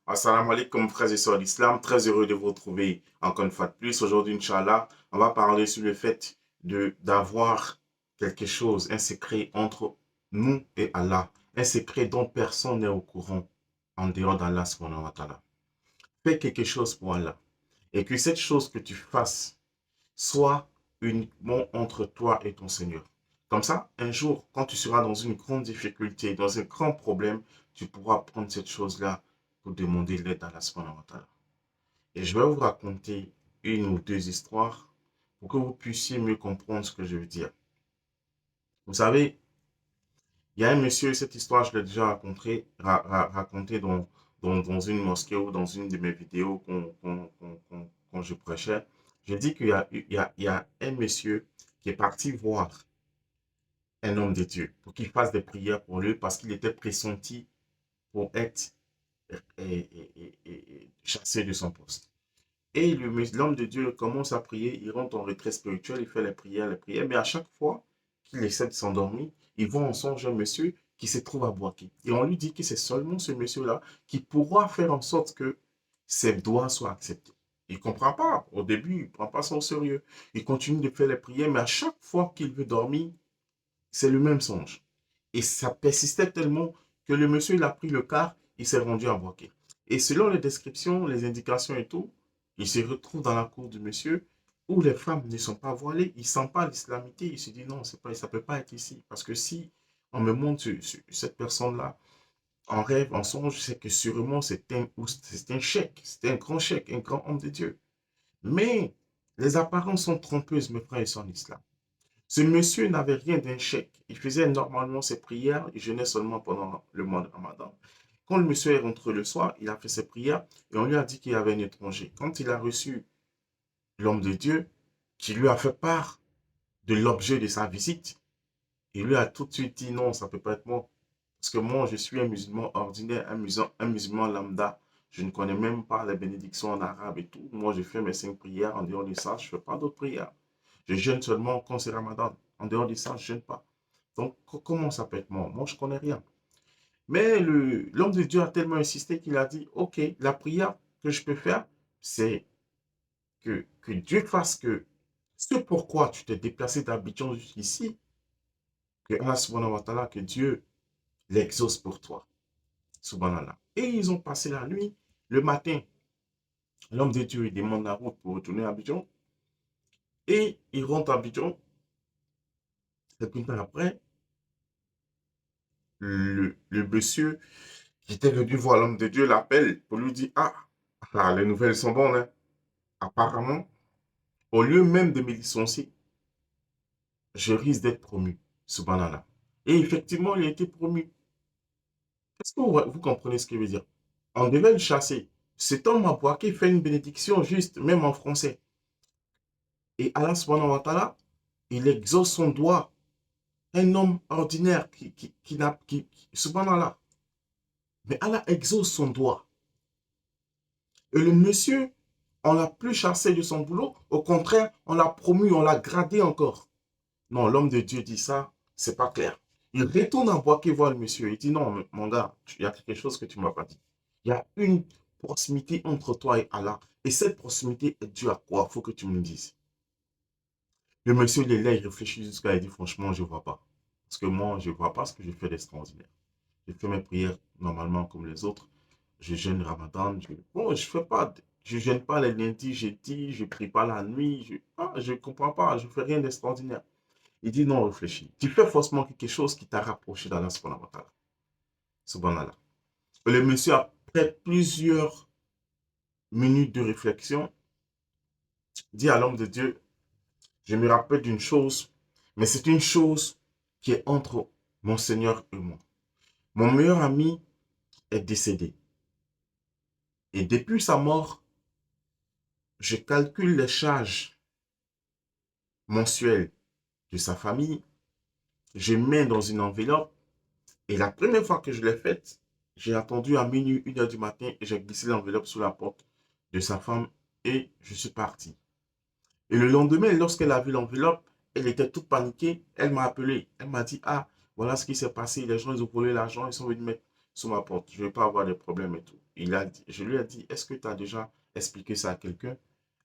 Assalamu alaikum, frères et sœurs d'Islam. Très heureux de vous retrouver encore une fois de plus. Aujourd'hui, Inch'Allah, on va parler sur le fait d'avoir quelque chose, un secret entre nous et Allah. Un secret dont personne n'est au courant en dehors d'Allah subhanahu wa ta'ala. Fais quelque chose pour Allah. Et que cette chose que tu fasses soit uniquement entre toi et ton Seigneur. Comme ça, un jour, quand tu seras dans une grande difficulté, dans un grand problème, tu pourras prendre cette chose-là pour demander l'aide à Allah subhanahu wa ta'ala. Et je vais vous raconter une ou deux histoires pour que vous puissiez mieux comprendre ce que je veux dire. Vous savez, il y a un monsieur, cette histoire, je l'ai déjà racontée dans une mosquée ou dans une de mes vidéos quand je prêchais. J'ai dit qu'il y a un monsieur qui est parti voir un homme de Dieu pour qu'il fasse des prières pour lui parce qu'il était pressenti pour être chassé de son poste. Et l'homme de Dieu commence à prier, il rentre en retrait spirituel, il fait les prières, mais à chaque fois qu'il essaie de s'endormir, il voit en songe un monsieur qui se trouve à Boaké. Et on lui dit que c'est seulement ce monsieur-là qui pourra faire en sorte que ses doigts soient acceptés. Il ne comprend pas. Au début, il ne prend pas ça au sérieux. Il continue de faire les prières, mais à chaque fois qu'il veut dormir, c'est le même songe. Et ça persistait tellement que le monsieur, il a pris le car, il s'est rendu à Boaké. Et selon les descriptions, les indications et tout, il se retrouve dans la cour du monsieur où les femmes ne sont pas voilées. Il ne sent pas l'islamité. Il se dit non, pas, ça ne peut pas être ici. Parce que si on me montre cette personne-là en rêve, en songe, c'est que sûrement c'est un chèque, c'est un grand chèque, un grand homme de Dieu. Mais les apparences sont trompeuses, mes frères et sœurs en islam. Ce monsieur n'avait rien d'un chèque. Il faisait normalement ses prières. Il jeûnait seulement pendant le mois de Ramadan. Quand le monsieur est rentré le soir, il a fait ses prières et on lui a dit qu'il y avait un étranger. Quand il a reçu l'homme de Dieu qui lui a fait part de l'objet de sa visite, il lui a tout de suite dit non, ça ne peut pas être moi. Parce que moi, je suis un musulman ordinaire, un musulman lambda. Je ne connais même pas les bénédictions en arabe et tout. Moi, je fais mes 5 prières. En dehors de ça, je ne fais pas d'autres prières. Je jeûne seulement quand c'est Ramadan. En dehors de ça, je ne jeûne pas. Donc, comment ça peut être moi? Moi, je ne connais rien. Mais l'homme de Dieu a tellement insisté qu'il a dit, OK, la prière que je peux faire, c'est que Dieu fasse que ce pourquoi tu t'es déplacé d'Abidjan jusqu'ici, que Allah subhanahu wa ta'ala, que Dieu l'exauce pour toi. Subhanallah. Et ils ont passé la nuit. Le matin, l'homme de Dieu, il demande la route pour retourner à Abidjan. Et il rentre à Abidjan. Quelques temps après, le monsieur qui était venu voir l'homme de Dieu l'appelle pour lui dire, ah, les nouvelles sont bonnes, hein. Apparemment, au lieu même de me licencier, je risque d'être promu. Subhanallah. Et effectivement, il a été promu. Est-ce que vous comprenez ce que je veux dire? On devait le chasser. Cet homme à Boaké fait une bénédiction juste, même en français. Et Allah subhanahu wa ta'ala, il exauce son doigt. Un homme ordinaire subhanallah. Mais Allah exauce son doigt. Et le monsieur, on l'a plus chassé de son boulot. Au contraire, on l'a promu, on l'a gradé encore. Non, l'homme de Dieu dit ça, c'est pas clair. Il retourne à Boaké voir le monsieur. Il dit non, mon gars, il y a quelque chose que tu m'as pas dit. Il y a une proximité entre toi et Allah. Et cette proximité est due à quoi? Il faut que tu me le dises. Le monsieur, il est là, il réfléchit jusqu'à il dit franchement, je ne vois pas. Parce que moi, je ne vois pas ce que je fais d'extraordinaire. Je fais mes prières normalement comme les autres. Je jeûne le Ramadan. Bon, je jeûne pas les lundis, jeudi, je ne prie pas la nuit. Je ne comprends pas, je ne fais rien d'extraordinaire. Il dit non, réfléchis. Tu fais forcément quelque chose qui t'a rapproché d'Allah subhanahu wa ta'ala. Subhanallah. Et le monsieur, après plusieurs minutes de réflexion, dit à l'homme de Dieu, je me rappelle d'une chose, mais c'est une chose qui est entre mon Seigneur et moi. Mon meilleur ami est décédé. Et depuis sa mort, je calcule les charges mensuelles de sa famille. Je mets dans une enveloppe. Et la première fois que je l'ai faite, j'ai attendu à minuit, 1 heure du matin, et j'ai glissé l'enveloppe sous la porte de sa femme et je suis parti. Et le lendemain, lorsqu'elle a vu l'enveloppe, elle était toute paniquée. Elle m'a appelé. Elle m'a dit, ah, voilà ce qui s'est passé. Les gens, ils ont volé l'argent, ils sont venus mettre sous ma porte. Je ne vais pas avoir de problème et tout. je lui ai dit, est-ce que tu as déjà expliqué ça à quelqu'un?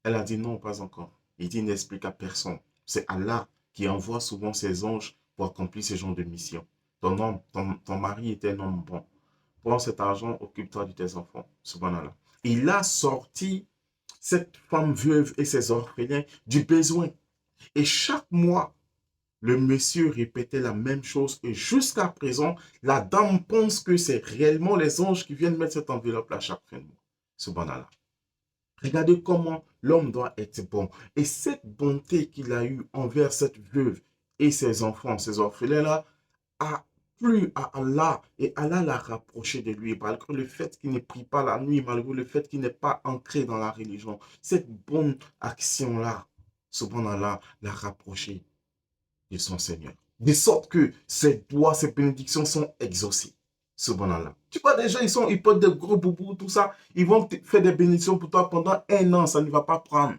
Elle a dit non, pas encore. Il dit, n'explique à personne. C'est Allah qui envoie souvent ses anges pour accomplir ce genre de mission. Ton mari était un homme bon. Prends cet argent, occupe-toi de tes enfants. Subhanallah. Il a sorti cette femme veuve et ses orphelins du besoin. Et chaque mois, le monsieur répétait la même chose et jusqu'à présent, la dame pense que c'est réellement les anges qui viennent mettre cette enveloppe-là chaque fin de mois. Subhanallah. Regardez comment l'homme doit être bon. Et cette bonté qu'il a eue envers cette veuve et ses enfants, ses orphelins-là, a plu à Allah et Allah l'a rapproché de lui, malgré le fait qu'il ne prie pas la nuit, malgré le fait qu'il n'est pas ancré dans la religion. Cette bonne action-là, subhanallah, l'a rapproché de son Seigneur. De sorte que ses doigts, ses bénédictions sont exaucées. Subhanallah. Tu vois, des gens, ils portent des gros boubous, tout ça. Ils vont te faire des bénédictions pour toi pendant un an, ça ne va pas prendre.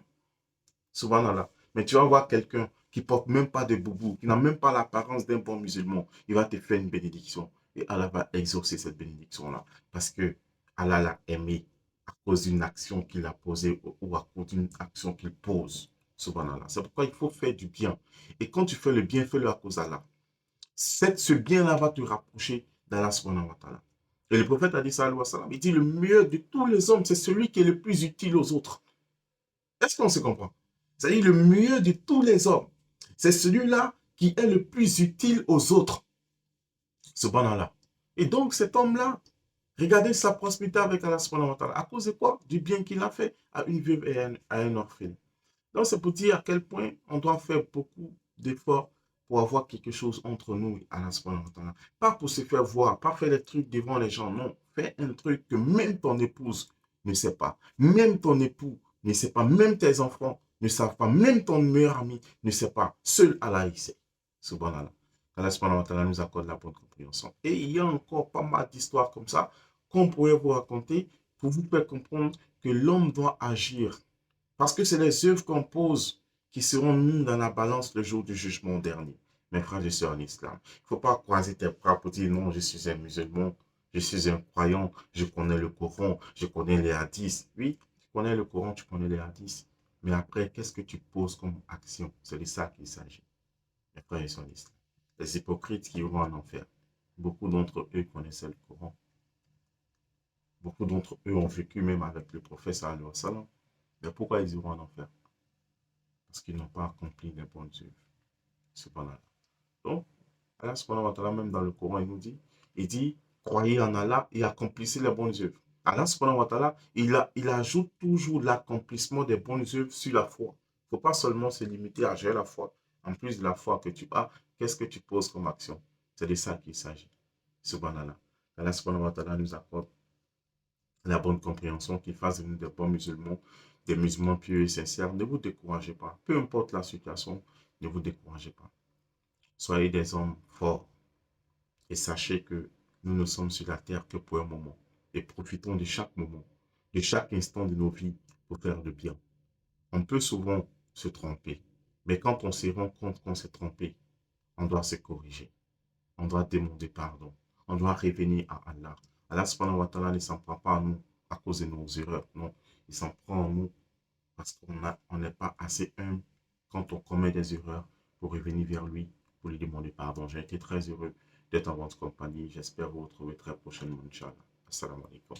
Subhanallah. Mais tu vas voir quelqu'un qui porte même pas de boubou, qui n'a même pas l'apparence d'un bon musulman. Il va te faire une bénédiction. Et Allah va exaucer cette bénédiction-là. Parce que Allah l'a aimé à cause d'une action qu'il a posée ou à cause d'une action qu'il pose. Subhanallah. C'est pourquoi il faut faire du bien. Et quand tu fais le bien, fais-le à cause d'Allah. Ce bien-là va te rapprocher d'Allah subhanahu wa ta'ala. Et le prophète a dit ça, il dit le mieux de tous les hommes, c'est celui qui est le plus utile aux autres. Est-ce qu'on se comprend? C'est-à-dire le mieux de tous les hommes, c'est celui-là qui est le plus utile aux autres. Subhanallah. Et donc cet homme-là, regardez sa prospérité avec Allah subhanahu wa ta'ala. À cause de quoi? Du bien qu'il a fait à une veuve et à un orphelin. Donc, c'est pour dire à quel point on doit faire beaucoup d'efforts pour avoir quelque chose entre nous et Allah subhanahu wa ta'ala. Pas pour se faire voir, pas faire des trucs devant les gens, non. Fais un truc que même ton épouse ne sait pas, même ton époux ne sait pas, même tes enfants ne savent pas, même ton meilleur ami ne sait pas. Seul Allah il sait. Subhanallah. Allah subhanahu wa ta'ala nous accorde la bonne compréhension. Et il y a encore pas mal d'histoires comme ça qu'on pourrait vous raconter pour vous faire comprendre que l'homme doit agir parce que c'est les œuvres qu'on pose qui seront mises dans la balance le jour du jugement dernier. Mes frères et sœurs en islam, il ne faut pas croiser tes bras pour dire non, je suis un musulman, je suis un croyant, je connais le Coran, je connais les hadiths. Oui, tu connais le Coran, tu connais les hadiths. Mais après, qu'est-ce que tu poses comme action? C'est de ça qu'il s'agit. Mes frères et sœurs en islam. Les hypocrites qui vont en enfer. Beaucoup d'entre eux connaissaient le Coran. Beaucoup d'entre eux ont vécu même avec le prophète sallallahu alayhi wa sallam. Mais pourquoi ils iront en enfer? Parce qu'ils n'ont pas accompli les bonnes œuvres. Cependant. Donc, Allah subhanahu wa ta'ala, même dans le Coran, il dit, croyez en Allah et accomplissez les bonnes œuvres. Allah subhanahu wa ta'ala, il ajoute toujours l'accomplissement des bonnes œuvres sur la foi. Il ne faut pas seulement se limiter à gérer la foi. En plus de la foi que tu as, qu'est-ce que tu poses comme action? C'est de ça qu'il s'agit. Subhanallah. Allah subhanahu wa ta'ala nous accorde la bonne compréhension, qu'ils fassent de nous des bons musulmans, des musulmans pieux et sincères. Ne vous découragez pas. Peu importe la situation, ne vous découragez pas. Soyez des hommes forts et sachez que nous ne sommes sur la terre que pour un moment. Et profitons de chaque moment, de chaque instant de nos vies pour faire le bien. On peut souvent se tromper, mais quand on se rend compte qu'on s'est trompé, on doit se corriger. On doit demander pardon. On doit revenir à Allah. Allah subhanahu wa ta'ala ne s'en prend pas à nous à cause de nos erreurs. Non, il s'en prend à nous parce qu'on n'est pas assez humble quand on commet des erreurs pour revenir vers lui, pour lui demander pardon. J'ai été très heureux d'être en votre compagnie. J'espère vous retrouver très prochainement, Inch'Allah. Assalamu alaikum.